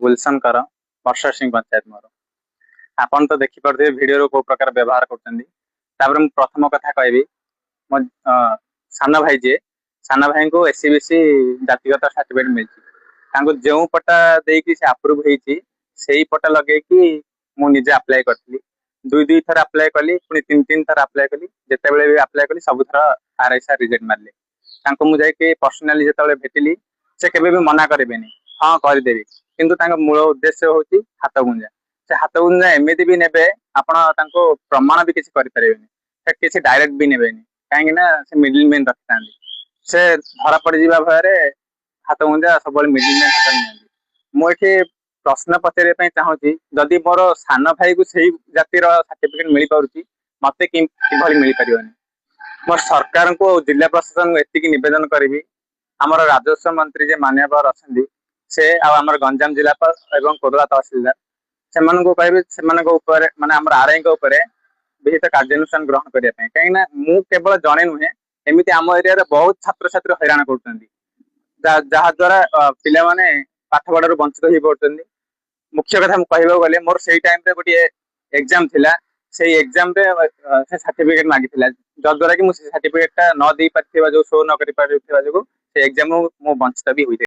गुलशन कर वर्षा सिंह पंचायत मोर आपन तो देखि पड़े वीडियो को प्रकार व्यवहार कर प्रथम कथा कहबी मो सान भाई जी सान भाई को एससीबीसी जातिगत सर्टिफिकेट मिली जो पटा देकी से अप्रूव होती से पटा लगे मु निजे अप्लाई करी दुई दुई थर अप्लाई कली पुणी तीन तीन थर अप्लाई कली जिते भी अप्लाई कली सब थर आरएसआर रिजेक्ट मारे मुझे पर्सनाली जिते भेटिली से केवे भी मना करेंगे हाँ करदेवी किंतु मूल उद्देश्य हूँ हाथ गुंजा से हाथ गुंजा एमती भी ने प्रमाण भी किसी करें किसी डायरेक्ट भी ने कहीं से मिडिल मैन रखी था से धरा पड़ जा भय हाथ गुंजा सब मिडिल मैन हाथ नि मुझे प्रश्न पचारे चाहूँगी जदि मोर सान भाई को सही जातिर सर्टिफिकेट मिल पार्टी मत कि मिल पार मोर सरकार को जिला प्रशासन को ये नवेदन करी आमर राजस्व मंत्री जे मान्यवर अच्छा से आमर गंजाम जिलापाल एवं कोदला तहसिलदार से माने आमर आरआई विहित कार्यानुष्ठान ग्रहण करने कहीं केवल जड़े नुहे एमती आम एरिया बहुत छात्र छात्री हैरान करा पिला माने पाठ पढ़ार वंचित हो पड़ते मुख्य कथा कहवा गले मोर से टाइम रे गोटे एग्जाम थिला से एग्जाम रे से सर्टिफिकेट मागी जद्वारा कि मुझे सर्टिफिकेट न दे पार जो शो न कर जो से एग्जाम मो वंचित भी हुई।